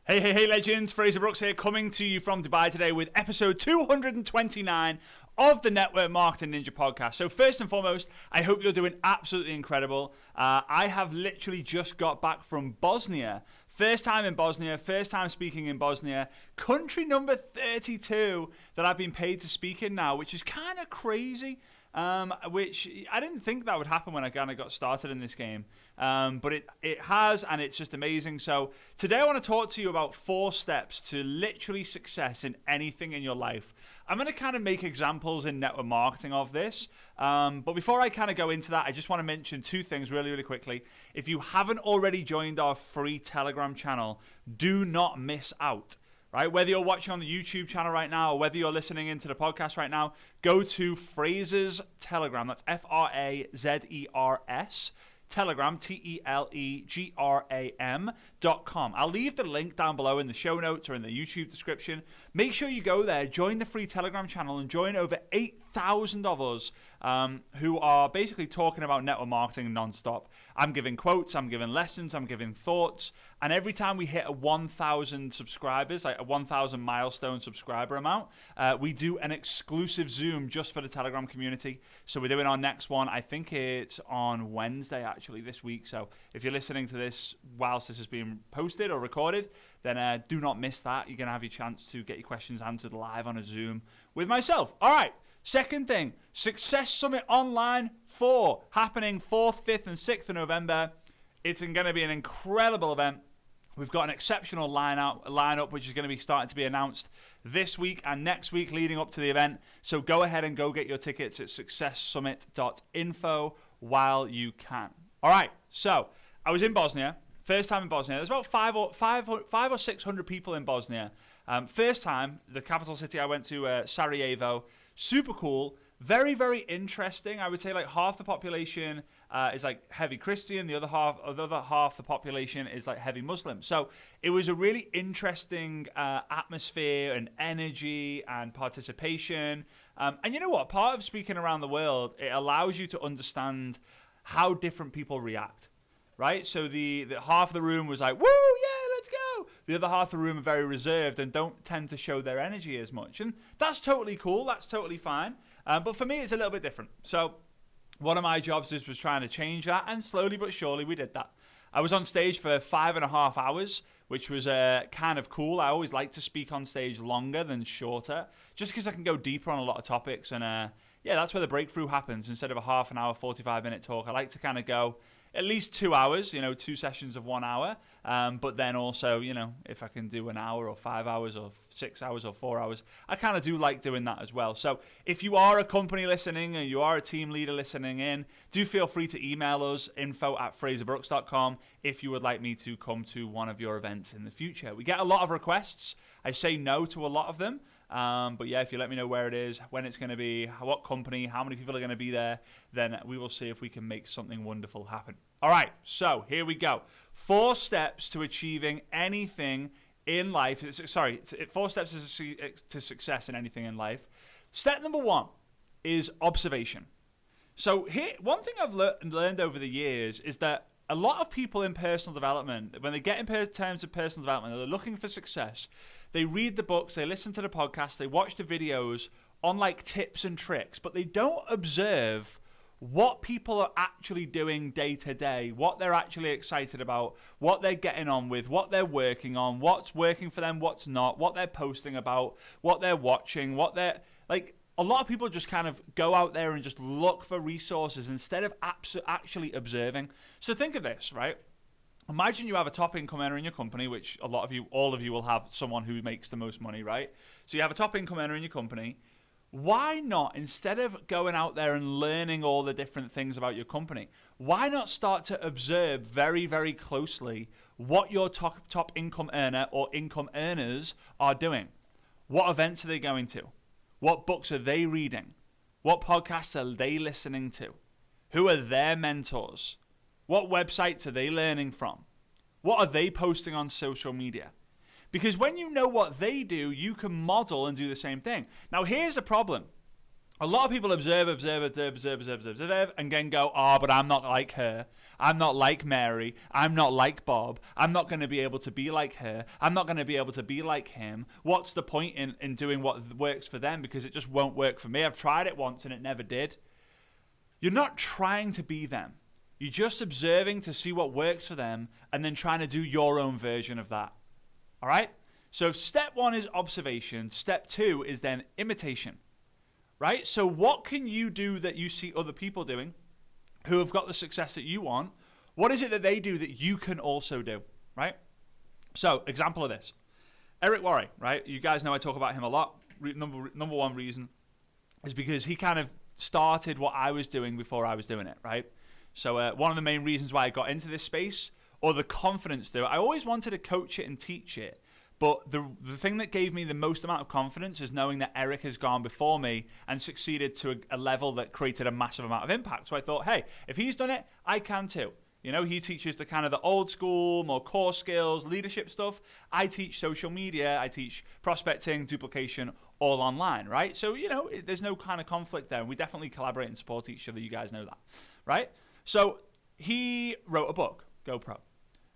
Hey, legends. Fraser Brooks here, coming to you from Dubai today with episode 229 of the Network Marketing Ninja podcast. So first and foremost, I hope you're doing absolutely incredible. I have literally just got back from Bosnia. First time in Bosnia, first time speaking in Bosnia. Country number 32 that I've been paid to speak in now, which is kind of crazy. Which I didn't think that would happen when I kind of got started in this game. But it has, and it's just amazing. So today I want to talk to you about 4 steps to literally success in anything in your life. I'm going to kind of make examples in network marketing of this. But before I kind of go into that, I just want to mention 2 things really quickly. If you haven't already joined our free Telegram channel, do not miss out. Right, whether you're watching on the YouTube channel right now or whether you're listening into the podcast right now, go to Fraser's Telegram. That's F-R-A-Z-E-R-S. Telegram, Telegram.com. I'll leave the link down below in the show notes or in the YouTube description. Make sure you go there, join the free Telegram channel, and join over 8,000 of us who are basically talking about network marketing nonstop. I'm giving quotes, I'm giving lessons, I'm giving thoughts, and every time we hit a 1,000 subscribers, like a 1,000 milestone subscriber amount, we do an exclusive Zoom just for the Telegram community. So we're doing our next one. I think it's on Wednesday, actually, this week. So if you're listening to this whilst this is being posted or recorded, then do not miss that. You're going to have your chance to get your questions answered live on a Zoom with myself. All right. Second thing, Success Summit Online 4, happening 4th, 5th, and 6th of November. It's going to be an incredible event. We've got an exceptional lineup, which is going to be starting to be announced this week and next week leading up to the event. So go ahead and go get your tickets at successsummit.info while you can. All right, so I was in Bosnia. First time in Bosnia. There's about 500 or 600 people in Bosnia. First time, the capital city I went to, Sarajevo. Super cool. Very, very interesting. I would say like half the population is like heavy Christian. The other half the population is like heavy Muslim. So it was a really interesting atmosphere and energy and participation. And you know what? Part of speaking around the world, it allows you to understand how different people react. Right? So the half of the room was like, woo, yeah, let's go. The other half of the room are very reserved and don't tend to show their energy as much. And that's totally cool. That's totally fine. But for me, it's a little bit different. So one of my jobs was trying to change that. And slowly but surely, we did that. I was on stage for 5.5 hours, which was kind of cool. I always like to speak on stage longer than shorter, just because I can go deeper on a lot of topics. And yeah, that's where the breakthrough happens. Instead of a half an hour, 45-minute talk, I like to kind of go at least 2 hours, 2 sessions of 1 hour. But then also, if I can do an hour or 5 hours or 6 hours or 4 hours, I kind of do like doing that as well. So if you are a company listening and you are a team leader listening in, do feel free to email us, info@fraserbrooks.com, if you would like me to come to one of your events in the future. We get a lot of requests. I say no to a lot of them. But yeah, if you let me know where it is, when it's going to be, what company, how many people are going to be there, then we will see if we can make something wonderful happen. All right, so here we go. 4 steps to achieving anything in life. 4 steps to success in anything in life. Step number 1 is observation. So here, one thing I've learned over the years is that a lot of people in personal development, when they get in terms of personal development, they're looking for success. They read the books, they listen to the podcasts, they watch the videos on like tips and tricks, but they don't observe what people are actually doing day to day, what they're actually excited about, what they're getting on with, what they're working on, what's working for them, what's not, what they're posting about, what they're watching, what they're like. A lot of people just kind of go out there and just look for resources instead of actually observing. So think of this, right? Imagine you have a top income earner in your company, which all of you will have someone who makes the most money, right? So you have a top income earner in your company. Why not, instead of going out there and learning all the different things about your company, why not start to observe very, very closely what your top income earner or income earners are doing? What events are they going to? What books are they reading? What podcasts are they listening to? Who are their mentors? What websites are they learning from? What are they posting on social media? Because when you know what they do, you can model and do the same thing. Now, here's the problem. A lot of people observe, and then go, oh, but I'm not like her. I'm not like Mary. I'm not like Bob. I'm not going to be able to be like her. I'm not going to be able to be like him. What's the point in doing what works for them? Because it just won't work for me. I've tried it once and it never did. You're not trying to be them. You're just observing to see what works for them and then trying to do your own version of that. All right? So step 1 is observation. Step 2 is then imitation. Right? So what can you do that you see other people doing who have got the success that you want? What is it that they do that you can also do? Right? So, example of this. Eric Worre, right? You guys know I talk about him a lot. Number one reason is because he kind of started what I was doing before I was doing it, right? So one of the main reasons why I got into this space, or the confidence to it, I always wanted to coach it and teach it. But the thing that gave me the most amount of confidence is knowing that Eric has gone before me and succeeded to a level that created a massive amount of impact. So I thought, hey, if he's done it, I can too. You know, he teaches the kind of the old school, more core skills, leadership stuff. I teach social media. I teach prospecting, duplication, all online, right? So, you know, there's no kind of conflict there. We definitely collaborate and support each other. You guys know that, right? So he wrote a book, GoPro.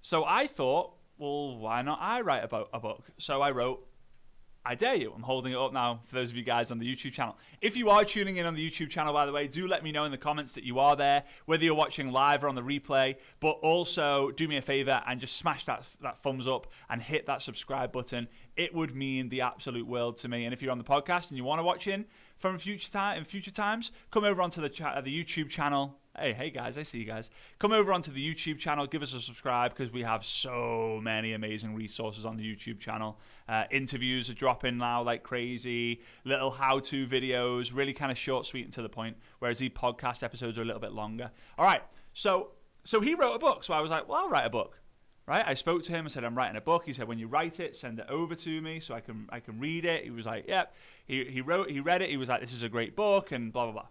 So I thought, well, why not I write about a book? So I wrote, I Dare You. I'm holding it up now for those of you guys on the YouTube channel. If you are tuning in on the YouTube channel, by the way, do let me know in the comments that you are there, whether you're watching live or on the replay. But also, do me a favor and just smash that thumbs up and hit that subscribe button. It would mean the absolute world to me. And if you're on the podcast and you want to watch in from future times, come over onto the YouTube channel. Hey guys, I see you guys. Come over onto the YouTube channel, give us a subscribe, because we have so many amazing resources on the YouTube channel. Interviews are dropping now like crazy, little how-to videos, really kind of short, sweet, and to the point, whereas the podcast episodes are a little bit longer. All right, so he wrote a book, so I was like, well, I'll write a book. Right? I spoke to him. I said, I'm writing a book. He said, when you write it, send it over to me so I can read it. He was like, yep. He read it. He was like, this is a great book, and blah, blah, blah.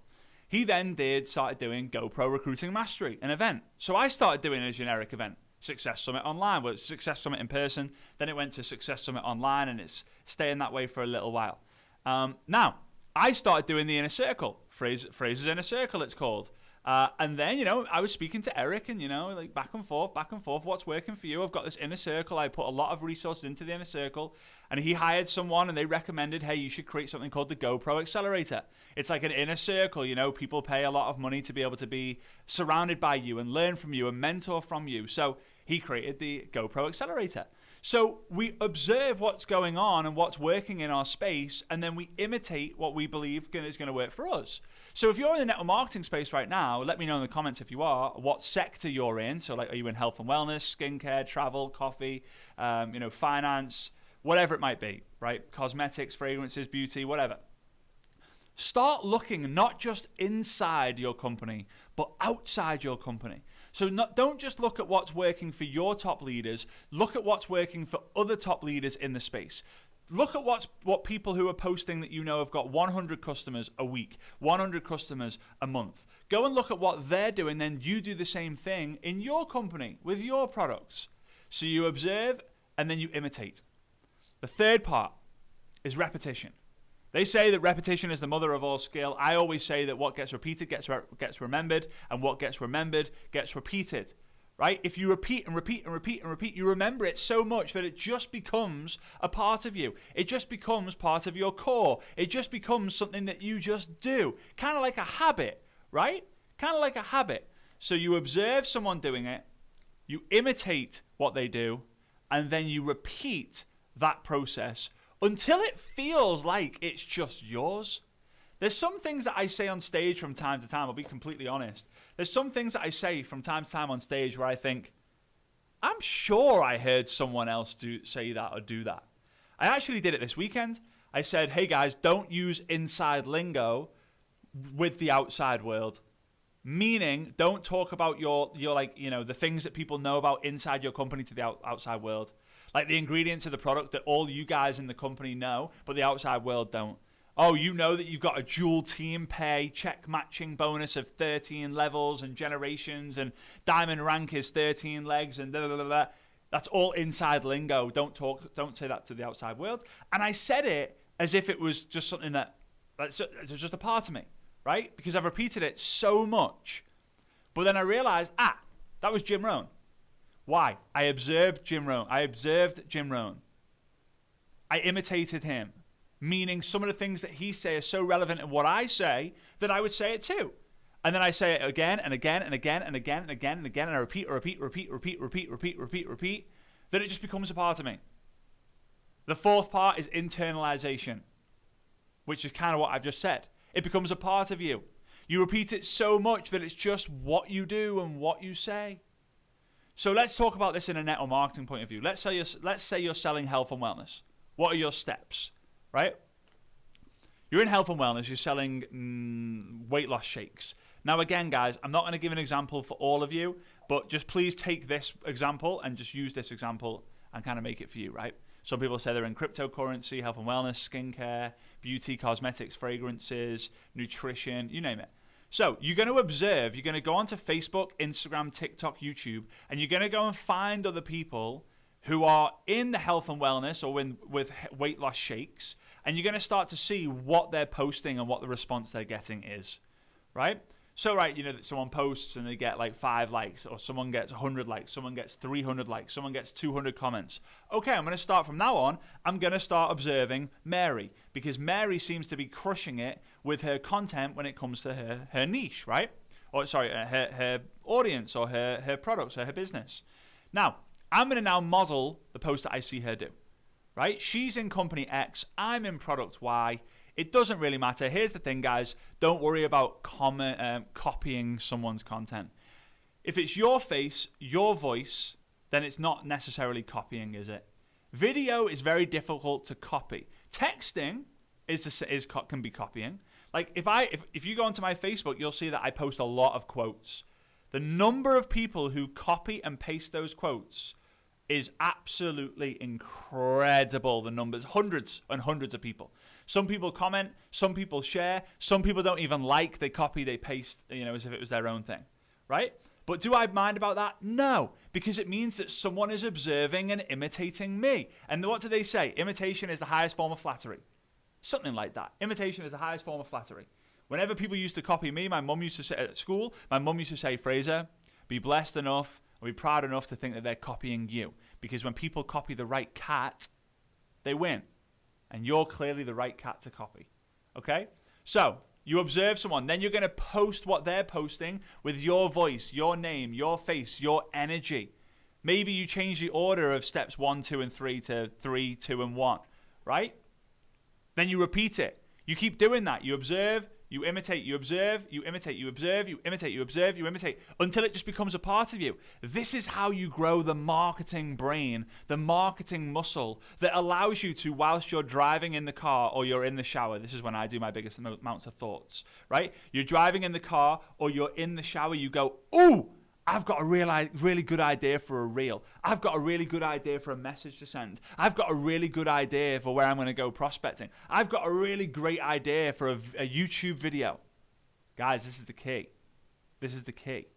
He then started doing GoPro Recruiting Mastery, an event. So I started doing a generic event, Success Summit Online. Well, it's Success Summit in person. Then it went to Success Summit Online, and it's staying that way for a little while. Now, I started doing the Inner Circle, Phrases Inner Circle it's called. And then, you know, I was speaking to Eric and, you know, like back and forth, what's working for you? I've got this Inner Circle. I put a lot of resources into the Inner Circle, and he hired someone and they recommended, hey, you should create something called the GoPro Accelerator. It's like an inner circle, you know, people pay a lot of money to be able to be surrounded by you and learn from you and mentor from you. So he created the GoPro Accelerator. So we observe what's going on and what's working in our space, and then we imitate what we believe is going to work for us. So if you're in the network marketing space right now, let me know in the comments if you are, what sector you're in. So like, are you in health and wellness, skincare, travel, coffee, you know, finance, whatever it might be, right? Cosmetics, fragrances, beauty, whatever. Start looking not just inside your company, but outside your company. So don't just look at what's working for your top leaders. Look at what's working for other top leaders in the space. Look at what people who are posting that you know have got 100 customers a week, 100 customers a month. Go and look at what they're doing, then you do the same thing in your company with your products. So you observe and then you imitate. The third part is repetition. They say that repetition is the mother of all skill. I always say that what gets repeated gets remembered, and what gets remembered gets repeated, right? If you repeat and repeat and repeat and repeat, you remember it so much that it just becomes a part of you. It just becomes part of your core. It just becomes something that you just do, kind of like a habit, right? Kind of like a habit. So you observe someone doing it, you imitate what they do, and then you repeat that process until it feels like it's just yours. There's some things that I say on stage from time to time, I'll be completely honest. There's some things that I say from time to time on stage where I think, I'm sure I heard someone else say that or do that. I actually did it this weekend. I said, hey guys, don't use inside lingo with the outside world. Meaning, don't talk about your like, you know, the things that people know about inside your company to the outside world. Like the ingredients of the product that all you guys in the company know, but the outside world don't. Oh, you know that you've got a dual team pay, check matching bonus of 13 levels and generations, and diamond rank is 13 legs and blah, blah, blah, blah. That's all inside lingo. Don't say that to the outside world. And I said it as if it was just something that It's just a part of me, right? Because I've repeated it so much. But then I realized, that was Jim Rohn. Why? I observed Jim Rohn. I imitated him, meaning some of the things that he says are so relevant in what I say that I would say it too. And then I say it again and again and again and again and again and again, and I repeat, that it just becomes a part of me. The fourth part is internalization, which is kind of what I've just said. It becomes a part of you. You repeat it so much that it's just what you do and what you say. So let's talk about this in a network marketing point of view. Let's say you're selling health and wellness. What are your steps, right? You're in health and wellness. You're selling weight loss shakes. Now, again, guys, I'm not going to give an example for all of you, but just please take this example and just use this example and kind of make it for you, right? Some people say they're in cryptocurrency, health and wellness, skincare, beauty, cosmetics, fragrances, nutrition, you name it. So you're going to observe, you're going to go onto Facebook, Instagram, TikTok, YouTube, and you're going to go and find other people who are in the health and wellness or with weight loss shakes, and you're going to start to see what they're posting and what the response they're getting is, right? So, right, you know, that someone posts and they get like 5 likes, or someone gets 100 likes, someone gets 300 likes, someone gets 200 comments. Okay, I'm going to start from now on, I'm going to start observing Mary, because Mary seems to be crushing it with her content when it comes to her niche, right? Or, sorry, her audience or her products or her business. Now, I'm going to now model the post that I see her do, right? She's in company X, I'm in product Y. It doesn't really matter. Here's the thing, guys. Don't worry about copying someone's content. If it's your face, your voice, then it's not necessarily copying, is it? Video is very difficult to copy. Texting can be copying. Like if you go onto my Facebook, you'll see that I post a lot of quotes. The number of people who copy and paste those quotes is absolutely incredible. The numbers, hundreds and hundreds of people. Some people comment, some people share, some people don't even like, they copy, they paste, you know, as if it was their own thing, right? But do I mind about that? No, because it means that someone is observing and imitating me. And what do they say? Imitation is the highest form of flattery. Something like that. Imitation is the highest form of flattery. Whenever people used to copy me, my mum used to say at school, Fraser, be blessed enough or be proud enough to think that they're copying you. Because when people copy the right cat, they win. And you're clearly the right cat to copy. Okay? So, you observe someone, then you're going to post what they're posting with your voice, your name, your face, your energy. Maybe you change the order of steps 1, 2, and 3 to 3, 2, and 1. Right? Then you repeat it. You keep doing that. You observe, you imitate, you observe, you imitate, you observe, you imitate, you observe, you imitate, until it just becomes a part of you. This is how you grow the marketing brain, the marketing muscle that allows you to, whilst you're driving in the car or you're in the shower, this is when I do my biggest amounts of thoughts, right? You're driving in the car or you're in the shower, you go, ooh, I've got a really good idea for a reel. I've got a really good idea for a message to send. I've got a really good idea for where I'm going to go prospecting. I've got a really great idea for a YouTube video. Guys, this is the key. This is the key.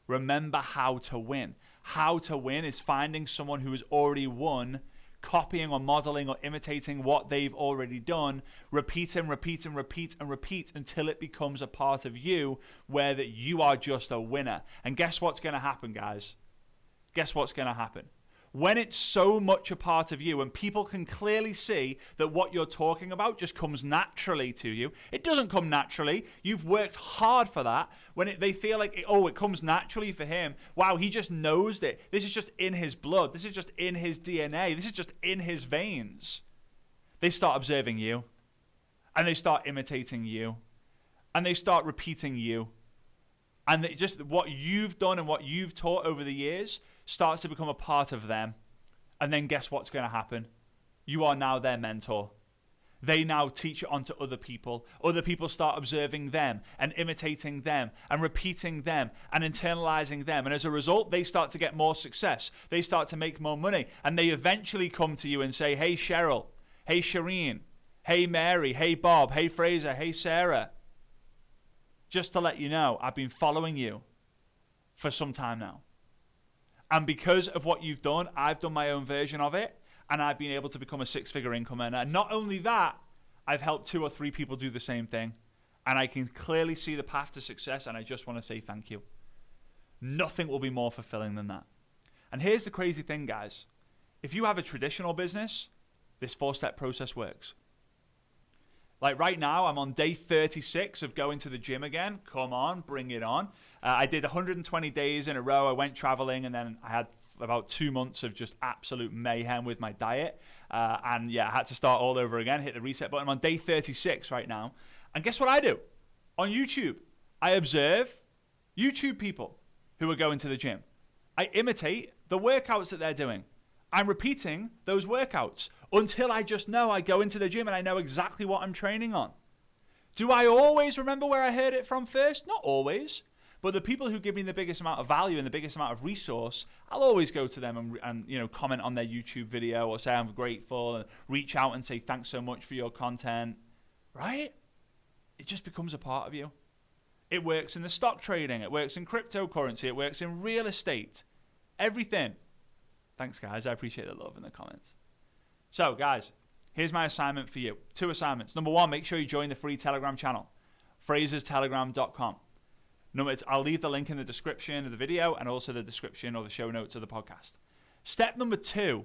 Remember how to win. How to win is finding someone who has already won, copying or modeling or imitating what they've already done, repeat and repeat and repeat and repeat until it becomes a part of you where that you are just a winner. And guess what's going to happen, guys? Guess what's going to happen? When it's so much a part of you and people can clearly see that what you're talking about just comes naturally to you. It doesn't come naturally. You've worked hard for that. When they feel like, it comes naturally for him. Wow, he just knows it. This is just in his blood. This is just in his DNA. This is just in his veins. They start observing you. And they start imitating you. And they start repeating you. And just what you've done and what you've taught over the years starts to become a part of them. And then guess what's going to happen? You are now their mentor. They now teach it onto other people. Other people start observing them and imitating them and repeating them and internalizing them. And as a result, they start to get more success. They start to make more money. And they eventually come to you and say, hey, Cheryl, hey, Shireen, hey, Mary, hey, Bob, hey, Fraser, hey, Sarah. Just to let you know, I've been following you for some time now. And because of what you've done, I've done my own version of it, and I've been able to become a 6-figure income earner. And not only that, I've helped 2 or 3 people do the same thing, and I can clearly see the path to success, and I just want to say thank you. Nothing will be more fulfilling than that. And here's the crazy thing, guys. If you have a traditional business, this 4-step process works. Like right now, I'm on day 36 of going to the gym again. Come on, bring it on. I did 120 days in a row. I went traveling, and then I had about 2 months of just absolute mayhem with my diet. And yeah, I had to start all over again, hit the reset button. I'm on day 36 right now. And guess what I do? On YouTube, I observe YouTube people who are going to the gym. I imitate the workouts that they're doing. I'm repeating those workouts until I just know. I go into the gym and I know exactly what I'm training on. Do I always remember where I heard it from first? Not always. But the people who give me the biggest amount of value and the biggest amount of resource, I'll always go to them and comment on their YouTube video or say I'm grateful and reach out and say thanks so much for your content. Right? It just becomes a part of you. It works in the stock trading. It works in cryptocurrency. It works in real estate. Everything. Thanks, guys. I appreciate the love in the comments. So, guys, here's my assignment for you. 2 assignments. Number 1, make sure you join the free Telegram channel, FrasersTelegram.com. I'll leave the link in the description of the video and also the description or the show notes of the podcast. Step number 2,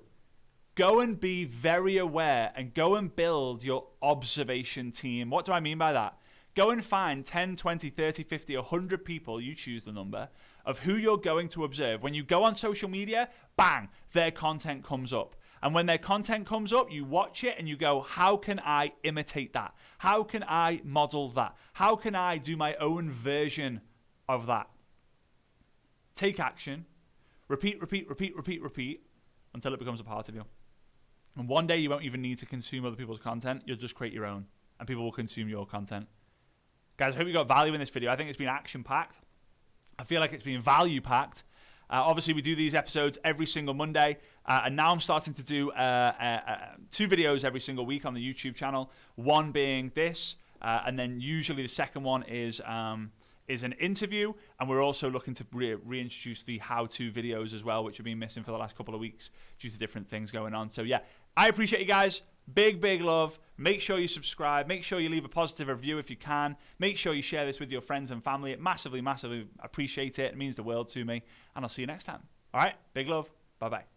go and be very aware and go and build your observation team. What do I mean by that? Go and find 10, 20, 30, 50, 100 people, you choose the number, of who you're going to observe. When you go on social media, bang, their content comes up. And when their content comes up, you watch it and you go, how can I imitate that? How can I model that? How can I do my own version of that? Take action. Repeat, repeat, repeat, repeat, repeat until it becomes a part of you. And one day you won't even need to consume other people's content. You'll just create your own and people will consume your content. Guys, I hope you got value in this video. I think it's been action-packed. I feel like it's been value-packed. Obviously, we do these episodes every single Monday. And now I'm starting to do 2 videos every single week on the YouTube channel. One being this. And then usually the second one is an interview. And we're also looking to reintroduce the how-to videos as well, which have been missing for the last couple of weeks due to different things going on. So, yeah, I appreciate you guys. Big, big love. Make sure you subscribe. Make sure you leave a positive review if you can. Make sure you share this with your friends and family. It massively, massively appreciate it. It means the world to me. And I'll see you next time. All right? Big love. Bye-bye.